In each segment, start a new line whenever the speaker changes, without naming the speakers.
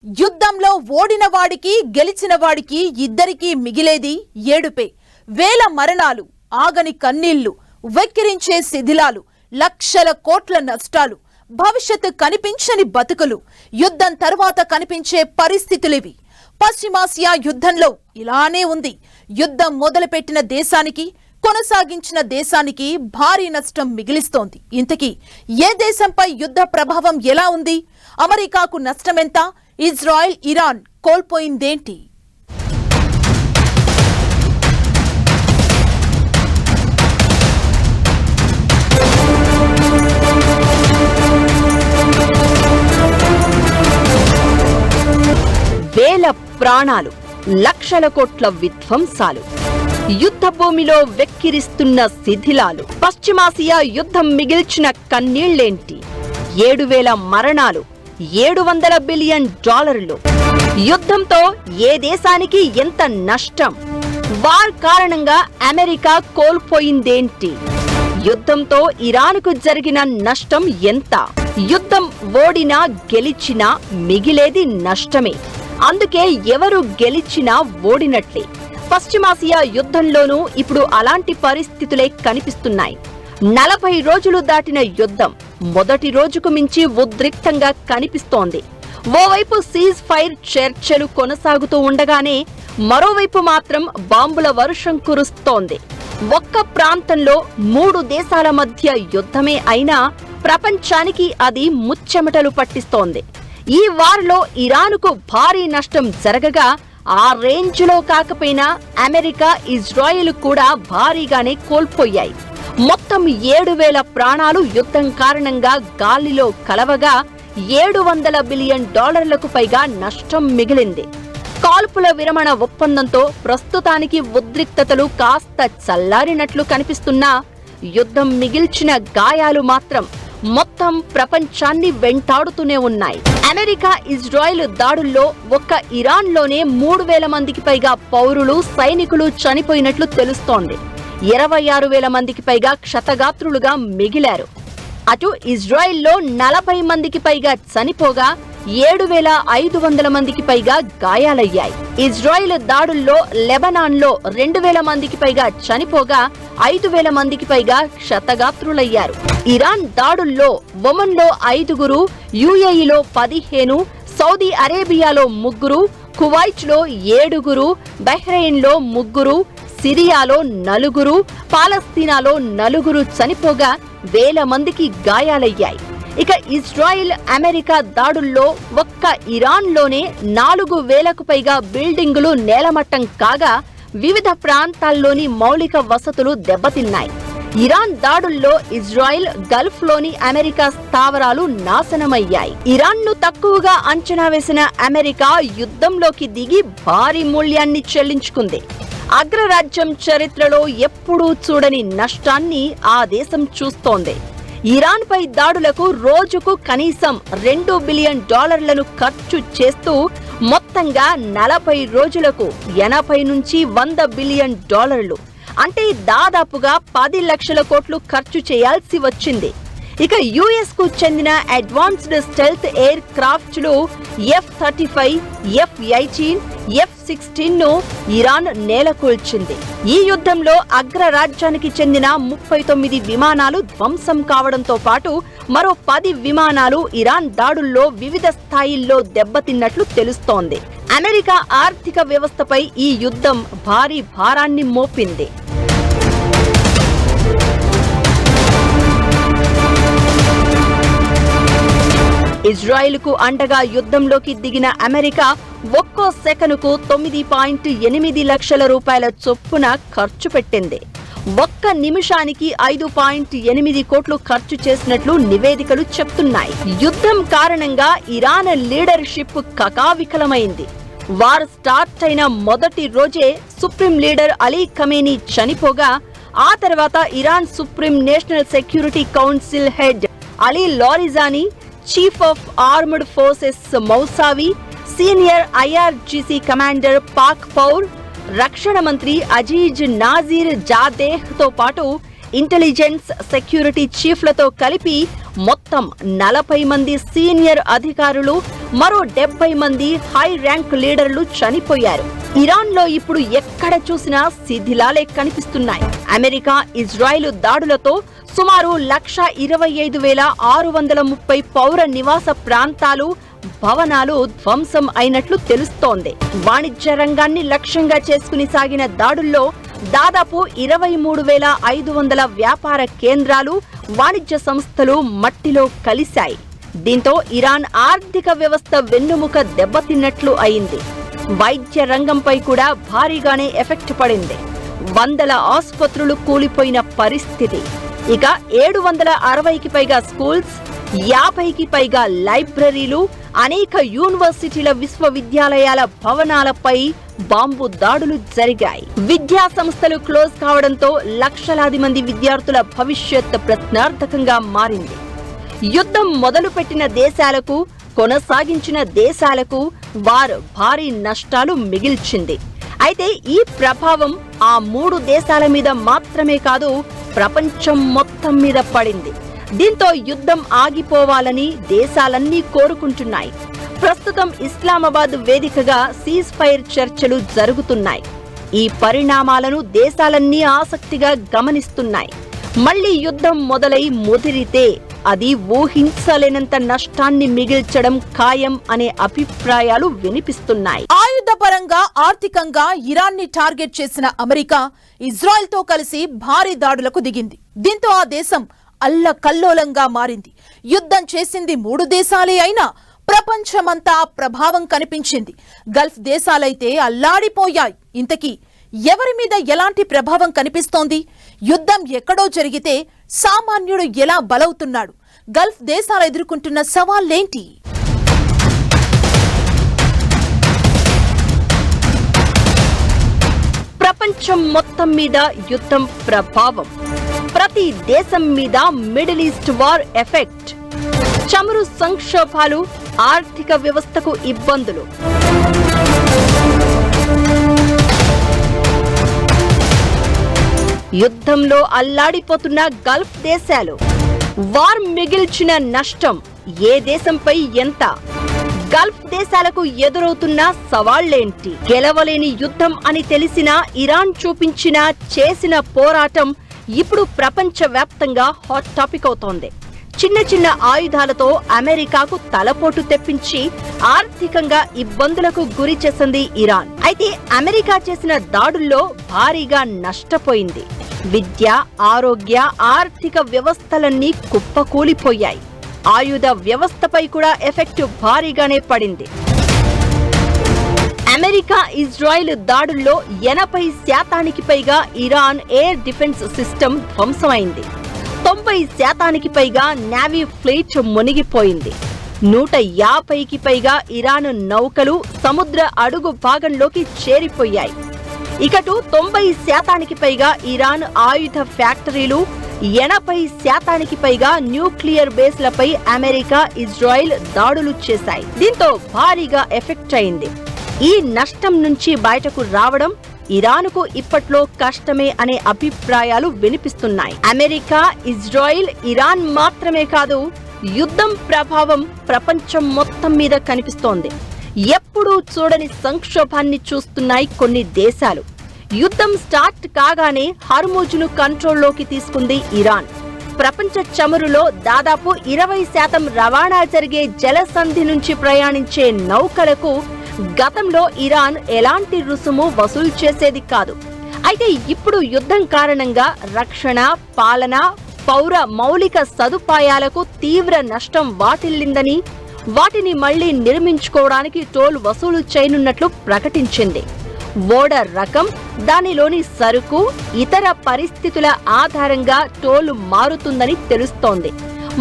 యుద్ధంలో ఓడిన వాడికి గెలిచిన వాడికి ఇద్దరికీ మిగిలేది ఏడుపే. వేల మరణాలు, ఆగని కన్నీళ్లు, వెక్కిరించే శిథిలాలు, లక్షల కోట్ల నష్టాలు, భవిష్యత్తు కనిపించని బతుకులు, యుద్ధం తర్వాత కనిపించే పరిస్థితులివి. పశ్చిమాసియా యుద్ధంలో ఇలానే ఉంది. యుద్ధం మొదలుపెట్టిన దేశానికి, కొనసాగించిన దేశానికి భారీ నష్టం మిగిలిస్తోంది. ఇంతకీ ఏ దేశంపై యుద్ధ ప్రభావం ఎలా ఉంది? అమెరికాకు నష్టమెంత? Israel, Iran కోల్పోయిందేంటి?
వేల ప్రాణాలు, లక్షల కోట్ల విధ్వంసాలు, యుద్ధ భూమిలో వెక్కిరిస్తున్న శిథిలాలు, పశ్చిమాసియా యుద్ధం మిగిల్చిన కన్నీళ్లేంటి? 7,000 మరణాలు, $700 బిలియన్. యుద్ధంతో ఏ దేశానికి ఎంత నష్టం? వార్ కారణంగా అమెరికా కోల్పోయిందేంటి? యుద్ధంతో ఇరాన్కు జరిగిన నష్టం ఎంత? యుద్ధం ఓడినా గెలిచినా మిగిలేది నష్టమే. అందుకే ఎవరు గెలిచినా ఓడినట్లే. పశ్చిమాసియా యుద్ధంలోనూ ఇప్పుడు అలాంటి పరిస్థితులే కనిపిస్తున్నాయి. 40 రోజులు దాటిన యుద్ధం మొదటి రోజుకు మించి ఉద్రిక్తంగా కనిపిస్తోంది. ఓవైపు సీజ్ ఫైర్ చర్చలు కొనసాగుతూ ఉండగానే మరోవైపు మాత్రం బాంబుల వర్షం కురుస్తోంది. ఒక్క ప్రాంతంలో 3 దేశాల మధ్య యుద్ధమే అయినా ప్రపంచానికి అది ముచ్చెమటలు పట్టిస్తోంది. ఈ వార్లో ఇరాన్కు భారీ నష్టం జరగగా ఆ రేంజ్లో కాకపోయినా అమెరికా, ఇజ్రాయెల్ కూడా భారీగానే కోల్పోయాయి. మొత్తం 7,000 ప్రాణాలు యుద్ధం కారణంగా గాలిలో కలవగా $700 బిలియన్ పైగా నష్టం మిగిలింది. కాల్పుల విరమణ ఒప్పందంతో ప్రస్తుతానికి ఉద్రిక్తతలు కాస్త చల్లారినట్లు కనిపిస్తున్నా యుద్ధం మిగిల్చిన గాయాలు మాత్రం మొత్తం ప్రపంచాన్ని వెంటాడుతూనే ఉన్నాయి. అమెరికా, ఇజ్రాయెల్ దాడుల్లో ఒక్క ఇరాన్లోనే 3,000 మందికి పైగా పౌరులు, సైనికులు చనిపోయినట్లు తెలుస్తోంది. 26,000 మందికి పైగా క్షతగాత్రులుగా మిగిలారు. అటు ఇజ్రాయెల్లో 40 మందికి పైగా చనిపోగా 7,500 మందికి పైగా గాయాలయ్యాయి. ఇజ్రాయెల్ దాడుల్లో లెబనాన్లో 2,000 మందికి పైగా చనిపోగా 5,000 మందికి పైగా క్షతగాత్రులయ్యారు. ఇరాన్ దాడుల్లో ఒమన్లో 5, యుఏఈలో 15, సౌదీ అరేబియాలో 3, కువైట్లో 7, బహ్రెయిన్లో 3, సిరియాలో 4, పాలస్తీనాలో 4 చనిపోగా వేల మందికి గాయాలయ్యాయి. ఇక ఇజ్రాయెల్, అమెరికా దాడుల్లో ఒక్క ఇరాన్లోనే 4,000కు పైగా బిల్డింగులు నేలమట్టం కాగా వివిధ ప్రాంతాల్లోని మౌలిక వసతులు దెబ్బతిన్నాయి. ఇరాన్ దాడుల్లో ఇజ్రాయెల్, గల్ఫ్లోని అమెరికా స్థావరాలు నాశనమయ్యాయి. ఇరాన్ను తక్కువగా అంచనా వేసిన అమెరికా యుద్ధంలోకి దిగి భారీ మూల్యాన్ని చెల్లించుకుంది. అగ్రరాజ్యం చరిత్రలో ఎప్పుడూ చూడని నష్టాన్ని ఆ దేశం చూస్తోంది. ఇరాన్పై దాడులకు రోజుకు కనీసం $2 బిలియన్ ఖర్చు చేస్తూ మొత్తంగా 40 రోజులకు 80 నుంచి $100 బిలియన్, అంటే దాదాపుగా 10 లక్షల కోట్లు ఖర్చు చేయాల్సి వచ్చింది. ఇక యుఎస్ కు చెందిన advanced stealth air క్రాఫ్ట్లు F-35, F-18, F-16 ను ఇరాన్ నేలకూల్చింది. ఈ యుద్ధంలో అగ్రరాజ్యానికి చెందిన 39 విమానాలు ధ్వంసం కావడంతో పాటు మరో 10 విమానాలు ఇరాన్ దాడుల్లో వివిధ స్థాయిల్లో దెబ్బతిన్నట్లు తెలుస్తోంది. అమెరికా ఆర్థిక వ్యవస్థపై ఈ యుద్ధం భారీ భారాన్ని మోపింది. ఇజ్రాయెల్కు అండగా యుద్ధంలోకి దిగిన అమెరికా ఒక్కో సెకనుకు $9.8 లక్షల చొప్పున ఖర్చు పెట్టింది. ఒక్క నిమిషానికి 5.8 కోట్లు ఖర్చు చేసినట్లు నివేదికలు చెప్తున్నాయి. యుద్ధం కారణంగా ఇరాన్ లీడర్షిప్ కకావికలమైంది. వార్ స్టార్ట్ అయిన మొదటి రోజే సుప్రీం లీడర్ అలీ ఖమేనీ చనిపోగా ఆ తర్వాత Iran supreme national security council head Ali Larijani, chief of armed forces Mousavi, senior IRGC commander Pakpour, రక్షణ మంత్రి అజీజ్ నాజీర్ జాదేహ్ తో పాటు ఇంటెలిజెన్స్, సెక్యూరిటీ చీఫ్లతో కలిపి మొత్తం 40 మంది సీనియర్ అధికారులు, మరో 70 మంది హై ర్యాంక్ లీడర్లు చనిపోయారు. ఇరాన్లో ఇప్పుడు ఎక్కడ చూసినా శిథిలాలే కనిపిస్తున్నాయి. అమెరికా, ఇజ్రాయెల్ దాడులతో సుమారు 1,25,630 పౌర నివాస ప్రాంతాలు, భవనాలు ధ్వంసం అయినట్లు తెలుస్తోంది. వాణిజ్య రంగాన్ని లక్ష్యంగా చేసుకుని సాగిన దాడుల్లో దాదాపు 23,500 వ్యాపార కేంద్రాలు, వాణిజ్య సంస్థలు మట్టిలో కలిశాయి. దీంతో ఇరాన్ ఆర్థిక వ్యవస్థ వెన్నుముక దెబ్బతిన్నట్లు అయింది. వైద్య రంగంపై కూడా భారీగానే ఎఫెక్ట్ పడింది. వందల ఆసుపత్రులు కూలిపోయిన పరిస్థితి. ఇక 760కి పైగా స్కూల్స్, 50కి పైగా లైబ్రరీలు, అనేక యూనివర్సిటీల, విశ్వవిద్యాలయాల భవనాలపై బాంబు దాడులు జరిగాయి. విద్యా సంస్థలు క్లోజ్ కావడంతో లక్షలాది మంది విద్యార్థుల భవిష్యత్ ప్రశ్నార్థకంగా మారింది. యుద్ధం మొదలుపెట్టిన దేశాలకు, కొనసాగించిన దేశాలకు వార్ భారీ నష్టాలు మిగిల్చింది. అయితే ఈ ప్రభావం ఆ 3 దేశాల మీద మాత్రమే కాదు, ప్రపంచం మొత్తం మీద పడింది. దీంతో యుద్ధం ఆగిపోవాలని దేశాలన్నీ కోరుకుంటున్నాయి. ప్రస్తుతం ఇస్లామాబాద్ వేదికగా సీజ్ ఫైర్ చర్చలు జరుగుతున్నాయి. ఈ పరిణామాలను దేశాలన్నీ ఆసక్తిగా గమనిస్తున్నాయి. మళ్లీ యుద్ధం మొదలై ముదిరితే అది ఊహించలేనంత నష్టాన్ని మిగిల్చడం ఖాయం అనే అభిప్రాయాలు వినిపిస్తున్నాయి.
ఆయుధపరంగా, ఆర్థికంగా ఇరాన్ని టార్గెట్ చేసిన అమెరికా ఇజ్రాయెల్ తో కలిసి భారీ దాడులకు దిగింది. దీంతో ఆ దేశం అల్లకల్లోలంగా మారింది. యుద్ధం చేసింది 3 దేశాలే అయినా ప్రపంచమంతా ప్రభావం కనిపించింది. గల్ఫ్ దేశాలైతే అల్లాడిపోయాయి. ఇంతకీ ఎవరి మీద ఎలాంటి ప్రభావం కనిపిస్తోంది? యుద్ధం ఎక్కడో జరిగితే సామాన్యుడు ఎలా బలవుతున్నాడు? గల్ఫ్ దేశాలు ఎదుర్కొంటున్న సవాళ్లేంటి?
ప్రపంచం మొత్తం మీద యుద్ధం ప్రభావం, ప్రతి దేశం మీద మిడిల్ ఈస్ట్ వార్ ఎఫెక్ట్, చమురు సంక్షోభాలు, ఆర్థిక వ్యవస్థకు ఇబ్బందులు. యుద్ధంలో అల్లాడిపోతున్న గల్ఫ్ దేశాలు, వార్ మిగిల్చిన నష్టం ఏ దేశంపై ఎంత? గల్ఫ్ దేశాలకు ఎదురవుతున్న సవాళ్లేంటి? గెలవలేని యుద్ధం అని తెలిసిన ఇరాన్ చేసిన పోరాటం ఇప్పుడు ప్రపంచవ్యాప్తంగా హాట్ టాపిక్ అవుతోంది. చిన్న చిన్న ఆయుధాలతో అమెరికాకు తలపోటు తెప్పించి ఆర్థికంగా ఇబ్బందులకు గురి చేసింది ఇరాన్. అయితే అమెరికా చేసిన దాడుల్లో భారీగా నష్టపోయింది. విద్య, ఆరోగ్య, ఆర్థిక వ్యవస్థలన్నీ కుప్పకూలిపోయాయి. ఆయుధ వ్యవస్థపై కూడా ఎఫెక్ట్ భారీగానే పడింది. అమెరికా, ఇజ్రాయెల్ దాడుల్లో 80% పైగా ఇరాన్ ఎయిర్ డిఫెన్స్ సిస్టమ్ ధ్వంసమైంది. 90% పైగా నేవీ ఫ్లీట్ మునిగిపోయింది. 150కి పైగా ఇరాన్ నౌకలు సముద్ర అడుగు భాగంలోకి చేరిపోయాయి. ఇకటు 90% పైగా ఇరాన్ ఆయుధ ఫ్యాక్టరీలు, 80% పైగా న్యూక్లియర్ బేస్లపై అమెరికా, ఇజ్రాయెల్ దాడులు చేశాయి. దీంతో భారీగా ఎఫెక్ట్ అయింది. ఈ నష్టం నుంచి బయటకు రావడం ఇరాన్కు ఇప్పట్లో కష్టమే అనే అభిప్రాయాలు వినిపిస్తున్నాయి. అమెరికా, ఇజ్రాయెల్, ఇరాన్ మాత్రమే కాదు, యుద్ధం ప్రభావం ప్రపంచం మొత్తం మీద కనిపిస్తోంది. ఎప్పుడూ చూడని సంక్షోభాన్ని చూస్తున్నాయి కొన్ని దేశాలు. యుద్ధం స్టార్ట్ కాగానే హర్ముజ్ను కంట్రోల్లోకి తీసుకుంది ఇరాన్. ప్రపంచ చమురులో దాదాపు 20% రవాణా జరిగే జలసంధి నుంచి ప్రయాణించే నౌకలకు గతంలో ఇరాన్ ఎలాంటి రుసుము వసూలు చేసేది కాదు. అయితే ఇప్పుడు యుద్ధం కారణంగా రక్షణ, పాలన, పౌర మౌలిక సదుపాయాలకు తీవ్ర నష్టం వాటిల్లిందని, వాటిని మళ్లీ నిర్మించుకోవడానికి టోల్ వసూలు చేయనున్నట్లు ప్రకటించింది. ఓడ రకం, దానిలోని సరుకు, ఇతర పరిస్థితుల ఆధారంగా టోల్ మారుతుందని తెలుస్తోంది.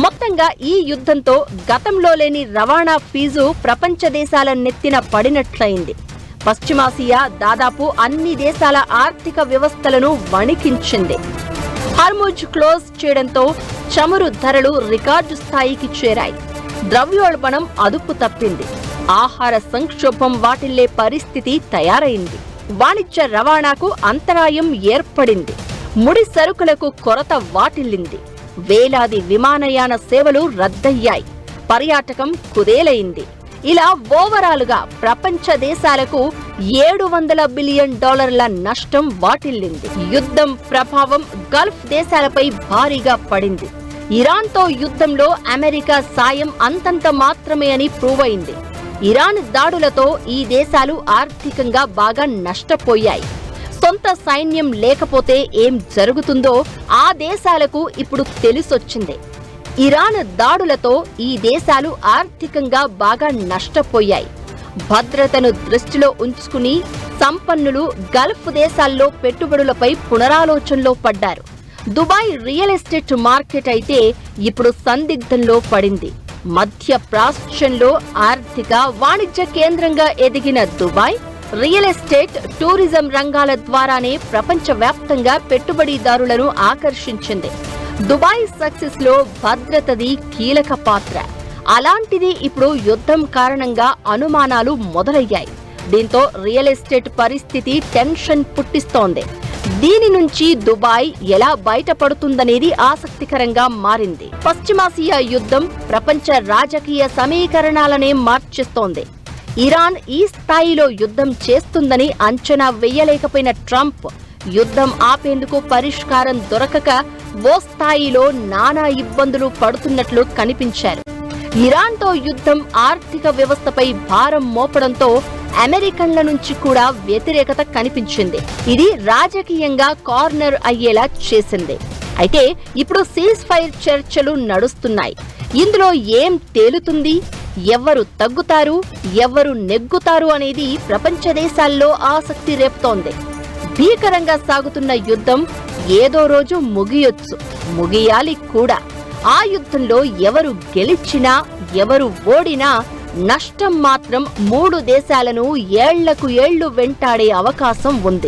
మొత్తంగా ఈ యుద్ధంతో గతంలో లేని రవాణా ఫీజు ప్రపంచ దేశాల నెత్తిన పడినట్లయింది. పశ్చిమాసియా దాదాపు అన్ని దేశాల ఆర్థిక వ్యవస్థలను వణికించింది. హర్ముజ్ క్లోజ్ చేయడంతో చమురు ధరలు రికార్డు స్థాయికి చేరాయి. ద్రవ్యోల్బణం అదుపు తప్పింది. ఆహార సంక్షోభం వాటిల్లే పరిస్థితి తయారైంది. వాణిజ్య రవాణాకు అంతరాయం ఏర్పడింది. ముడి సరుకులకు కొరత వాటిల్లింది. వేలాది విమానయాన సేవలు రద్దయ్యాయి. పర్యాటకం కుదేలైంది. ఇలా ఓవరాల్ గా ప్రపంచ దేశాలకు $700 బిలియన్ నష్టం వాటిల్లింది. యుద్ధం ప్రభావం గల్ఫ్ దేశాలపై భారీగా పడింది. ఇరాన్తో యుద్ధంలో అమెరికా సాయం అంతంత మాత్రమే అని ప్రూవ్ అయింది. ఇరాన్ దాడులతో ఈ దేశాలు ఆర్థికంగా బాగా నష్టపోయాయి. సొంత సైన్యం లేకపోతే ఏం జరుగుతుందో ఆ దేశాలకు ఇప్పుడు తెలిసొచ్చింది. ఇరాన్ దాడులతో ఈ దేశాలు ఆర్థికంగా బాగా నష్టపోయాయి. భద్రతను దృష్టిలో ఉంచుకుని సంపన్నులు గల్ఫ్ దేశాల్లో పెట్టుబడులపై పునరాలోచనలో పడ్డారు. దుబాయ్ రియల్ ఎస్టేట్ మార్కెట్ అయితే ఇప్పుడు సందిగ్ధంలో పడింది. మధ్య ప్రాచ్యంలో ఆర్థిక వాణిజ్య కేంద్రంగా ఎదిగిన దుబాయ్ రియల్ ఎస్టేట్, టూరిజం రంగాల ద్వారానే ప్రపంచవ్యాప్తంగా పెట్టుబడిదారులను ఆకర్షించింది. దుబాయ్ సక్సెస్ లో భద్రతది కీలక పాత్ర. అలాంటిది ఇప్పుడు యుద్ధం కారణంగా అనుమానాలు మొదలయ్యాయి. దీంతో రియల్ ఎస్టేట్ పరిస్థితి టెన్షన్ పుట్టిస్తోంది. దీని నుంచి దుబాయ్ ఎలా బయటపడుతుందనేది ఆసక్తికరంగా మారింది. పశ్చిమాసియా యుద్ధం ప్రపంచ రాజకీయ సమీకరణాలనే మార్చేస్తోంది. ఇరాన్ ఈ స్థాయిలో యుద్ధం చేస్తుందని అంచనా వేయలేకపోయిన ట్రంప్ యుద్ధం ఆపేందుకు పరిష్కారం దొరకక ఓ స్థాయిలో నానా ఇబ్బందులు పడుతున్నట్లు కనిపించారు. ఇరాన్తో యుద్ధం ఆర్థిక వ్యవస్థపై భారం మోపడంతో అమెరికన్ల నుంచి కూడా వ్యతిరేకత కనిపించింది. ఇది రాజకీయంగా కార్నర్ అయ్యేలా చేసింది. అయితే ఇప్పుడు సీజ్ ఫైర్ చర్చలు నడుస్తున్నాయి. ఇందులో ఏం తేలుతుంది, ఎవరు తగ్గుతారు, ఎవరు నెగ్గుతారు అనేది ప్రపంచ దేశాల్లో ఆసక్తి రేపుతోంది. భీకరంగా సాగుతున్న యుద్ధం ఏదో రోజు ముగియొచ్చు, ముగియాలి కూడా. ఆ యుద్ధంలో ఎవరు గెలిచినా ఎవరు ఓడినా నష్టం మాత్రం 3 దేశాలను ఏళ్లకు ఏళ్లు వెంటాడే అవకాశం ఉంది.